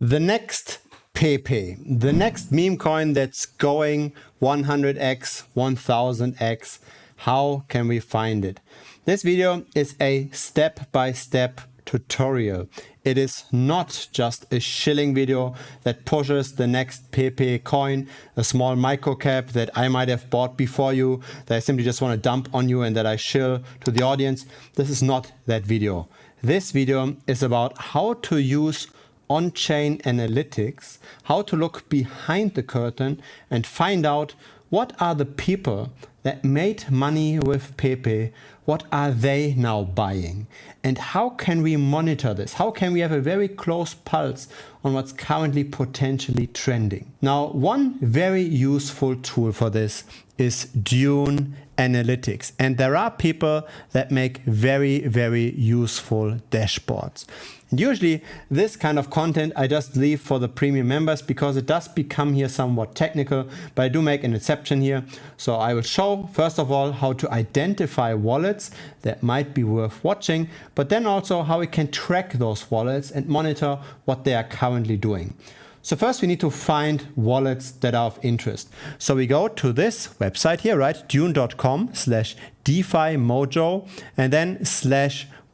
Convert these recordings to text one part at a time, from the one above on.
The next Pepe, the next meme coin that's going 100x, 1000x. How can we find it? This video is a step-by-step tutorial. It is not just a shilling video that pushes the next Pepe coin, a small micro cap that I might have bought before you, that I simply just want to dump on you and that I shill to the audience. This is not that video. This video is about how to use on-chain analytics, how to look behind the curtain and find out what are the people that made money with Pepe, what are they now buying, and how can we monitor this? How can we have a very close pulse on what's currently potentially trending? Now, one very useful tool for this is Dune Analytics, and there are people that make very useful dashboards. And usually this kind of content I just leave for the premium members because it does become here somewhat technical, but I do make an exception here. So I will show first of all how to identify wallets that might be worth watching, but then also how we can track those wallets and monitor what they are currently doing. So first we need to find wallets that are of interest. So we go to this website here, right? dune.com/DeFiMojo and then /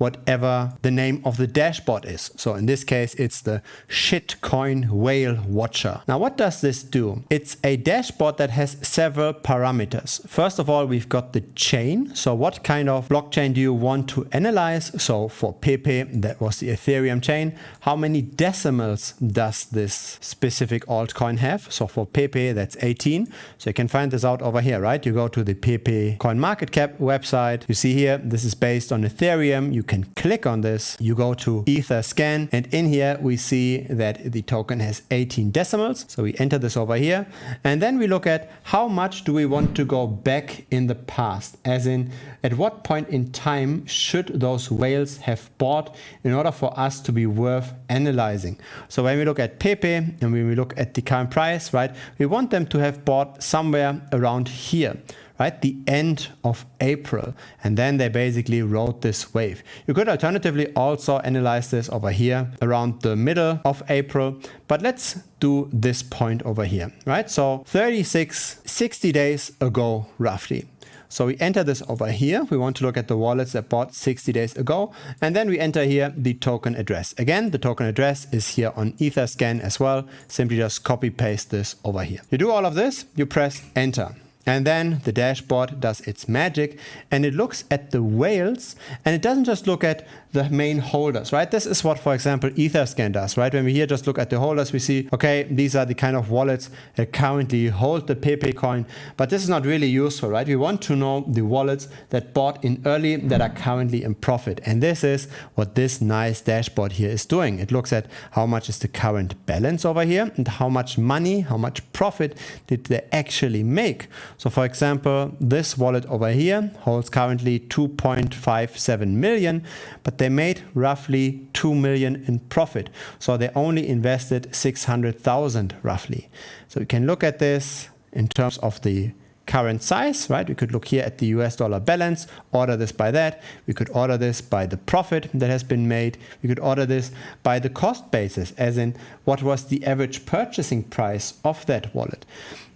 whatever the name of the dashboard is. So in this case, it's the Shitcoin Whale Watcher. Now, what does this do? It's a dashboard that has several parameters. First of all, we've got the chain. So what kind of blockchain do you want to analyze? So for Pepe, that was the Ethereum chain. How many decimals does this specific altcoin have? So for Pepe, that's 18. So you can find this out over here, right? You go to the Pepe Coin Market Cap website. You see here, this is based on Ethereum. You can click on this, you go to Etherscan, and in here we see that the token has 18 decimals. So we enter this over here, and then we look at how much do we want to go back in the past, as in at what point in time should those whales have bought in order for us to be worth analyzing. So when we look at Pepe and when we look at the current price, right, we want them to have bought somewhere around here, right, the end of April, and then they basically rode this wave. You could alternatively also analyze this over here around the middle of April, but let's do this point over here, right? So 60 days ago, roughly. So we enter this over here. We want to look at the wallets that bought 60 days ago. And then we enter here the token address. Again, the token address is here on Etherscan as well. Simply just copy paste this over here. You do all of this, you press enter. And then the dashboard does its magic and it looks at the whales, and it doesn't just look at the main holders, right? This is what, for example, Etherscan does, right? When we here just look at the holders, we see, okay, these are the kind of wallets that currently hold the Pepe coin, but this is not really useful, right? We want to know the wallets that bought in early that are currently in profit. And this is what this nice dashboard here is doing. It looks at how much is the current balance over here and how much money, how much profit did they actually make. So for example, this wallet over here holds currently 2.57 million, but they made roughly 2 million in profit. So they only invested 600,000 roughly. So we can look at this in terms of the current size, right? We could look here at the US dollar balance, order this by that. We could order this by the profit that has been made. We could order this by the cost basis, as in what was the average purchasing price of that wallet.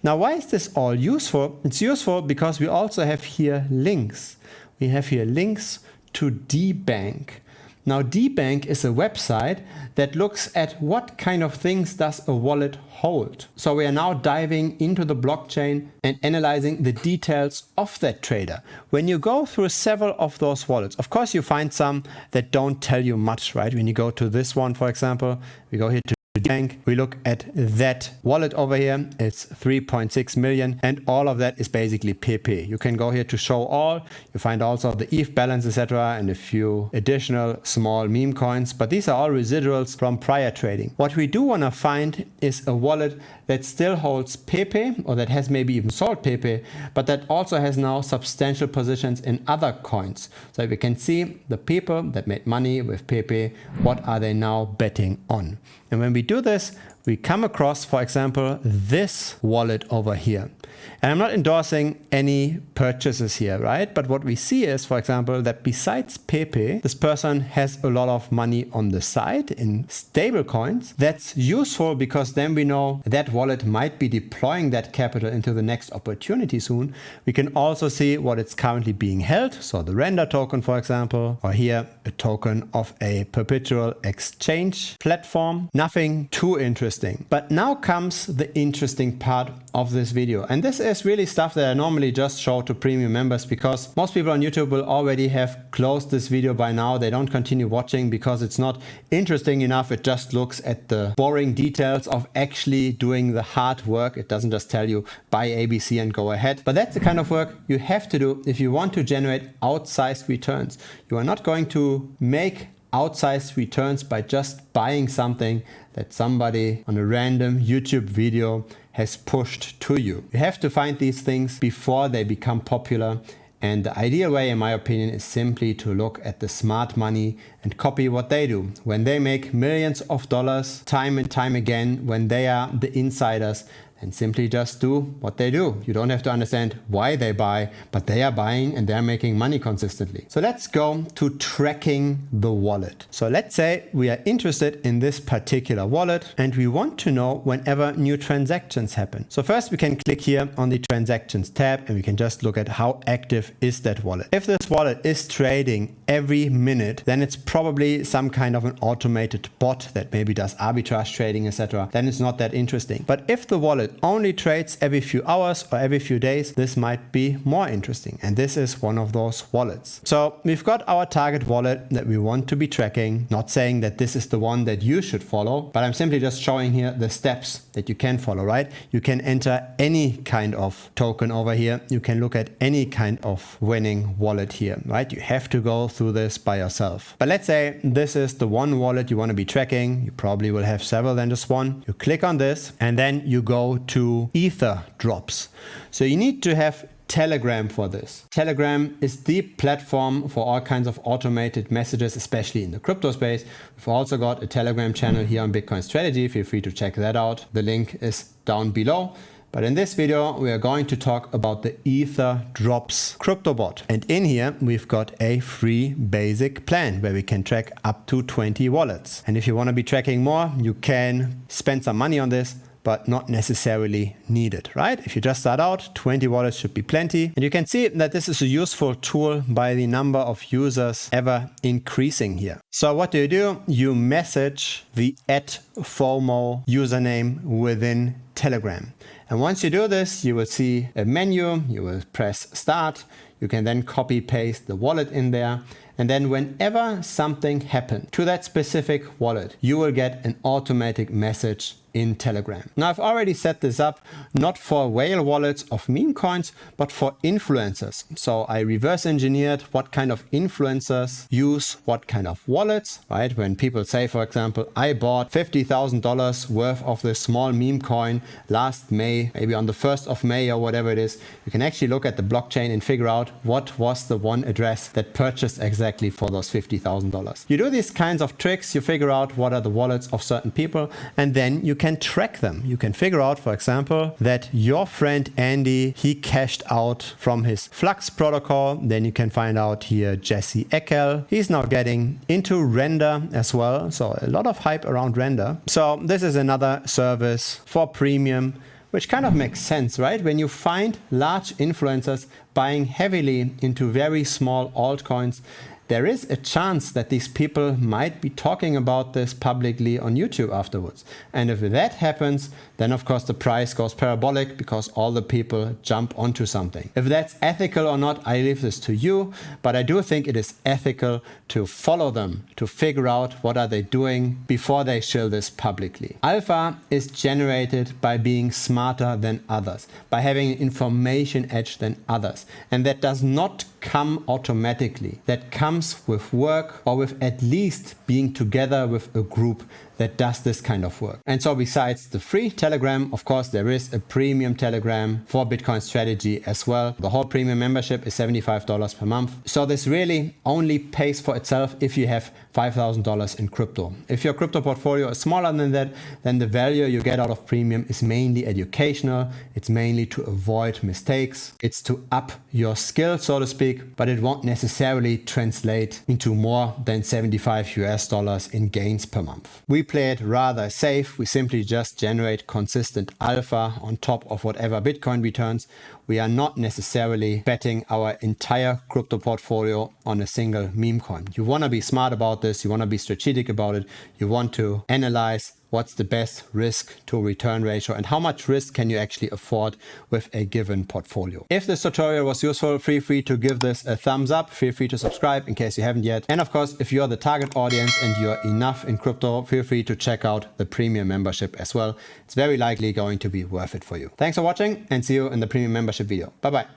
Now, why is this all useful? It's useful because we also have here links. We have here links to DBank. Now, DBank is a website that looks at what kind of things does a wallet hold. So we are now diving into the blockchain and analyzing the details of that trader. When you go through several of those wallets, of course you find some that don't tell you much, right? When you go to this one, for example, we go here to bank, we look at that wallet over here, it's 3.6 million, and all of that is basically Pepe. You can go here to show all, you find also the ETH balance, etc., and a few additional small meme coins, but these are all residuals from prior trading. What we do want to find is a wallet that still holds Pepe, or that has maybe even sold Pepe, but that also has now substantial positions in other coins. So we can see the people that made money with Pepe, what are they now betting on? And when we do this, we come across, for example, this wallet over here. And I'm not endorsing any purchases here, right? But what we see is, for example, that besides Pepe, this person has a lot of money on the side in stable coins. That's useful because then we know that wallet might be deploying that capital into the next opportunity soon. We can also see what it's currently being held. So the render token, for example, or here a token of a perpetual exchange platform. Nothing too interesting. But now comes the interesting part of this video. And this is really stuff that I normally just show to premium members because most people on YouTube will already have closed this video by now. They don't continue watching because it's not interesting enough. It just looks at the boring details of actually doing the hard work. It doesn't just tell you buy ABC and go ahead. But that's the kind of work you have to do if you want to generate outsized returns. You are not going to make outsized returns by just buying something that somebody on a random YouTube video has pushed to you. You have to find these things before they become popular. And the ideal way, in my opinion, is simply to look at the smart money and copy what they do. When they make millions of dollars time and time again, when they are the insiders, and simply just do what they do. You don't have to understand why they buy, but they are buying and they're making money consistently. So let's go to tracking the wallet. So let's say we are interested in this particular wallet and we want to know whenever new transactions happen. So first we can click here on the transactions tab and we can just look at how active is that wallet. If this wallet is trading every minute, then it's probably some kind of an automated bot that maybe does arbitrage trading, etc. Then it's not that interesting. But if the wallet only trades every few hours or every few days, this might be more interesting. And this is one of those wallets. So we've got our target wallet that we want to be tracking. Not saying that this is the one that you should follow, but I'm simply just showing here the steps that you can follow, right? You can enter any kind of token over here. You can look at any kind of winning wallet here, right? You have to go through this by yourself. But let's say this is the one wallet you want to be tracking. You probably will have several than just one. You click on this and then you go to Ether drops. So you need to have Telegram for this. Telegram is the platform for all kinds of automated messages, especially in the crypto space. We've also got a Telegram channel here on Bitcoin Strategy. Feel free to check that out. The link is down below. But in this video, we are going to talk about the Ether Drops crypto bot. And in here, we've got a free basic plan where we can track up to 20 wallets. And if you want to be tracking more, you can spend some money on this, but not necessarily needed, right? If you just start out, 20 wallets should be plenty. And you can see that this is a useful tool by the number of users ever increasing here. So what do? You message the @FOMO username within Telegram. And once you do this, you will see a menu, you will press start. You can then copy paste the wallet in there. And then whenever something happens to that specific wallet, you will get an automatic message in Telegram. Now I've already set this up not for whale wallets of meme coins, but for influencers. So I reverse engineered what kind of influencers use what kind of wallets, right? When people say, for example, I bought $50,000 worth of this small meme coin last May, maybe on the 1st of May or whatever it is, you can actually look at the blockchain and figure out what was the one address that purchased exactly for those $50,000. You do these kinds of tricks, you figure out what are the wallets of certain people, and then you can track them. You can figure out, for example, that your friend Andy, he cashed out from his Flux protocol. Then you can find out here Jesse Eckel. He's now getting into Render as well. So a lot of hype around Render. So this is another service for premium, which kind of makes sense, right? When you find large influencers buying heavily into very small altcoins, there is a chance that these people might be talking about this publicly on YouTube afterwards. And if that happens, then of course the price goes parabolic because all the people jump onto something. If that's ethical or not, I leave this to you, but I do think it is ethical to follow them, to figure out what are they doing before they shill this publicly. Alpha is generated by being smarter than others, by having an information edge than others. And that does not come automatically. That comes with work or with at least being together with a group that does this kind of work. And so besides the free Telegram, of course, there is a premium Telegram for Bitcoin strategy as well. The whole premium membership is $75 per month. So this really only pays for itself if you have $5,000 in crypto. If your crypto portfolio is smaller than that, then the value you get out of premium is mainly educational. It's mainly to avoid mistakes. It's to up your skill, so to speak, but it won't necessarily translate into more than $75 in gains per month. We play it rather safe. We simply just generate consistent alpha on top of whatever Bitcoin returns. We are not necessarily betting our entire crypto portfolio on a single meme coin. You want to be smart about this. You want to be strategic about it. You want to analyze what's the best risk to return ratio and how much risk can you actually afford with a given portfolio. If this tutorial was useful, feel free to give this a thumbs up. Feel free to subscribe in case you haven't yet. And of course, if you're the target audience and you're enough in crypto, feel free to check out the premium membership as well. It's very likely going to be worth it for you. Thanks for watching and see you in the premium membership video. Bye bye.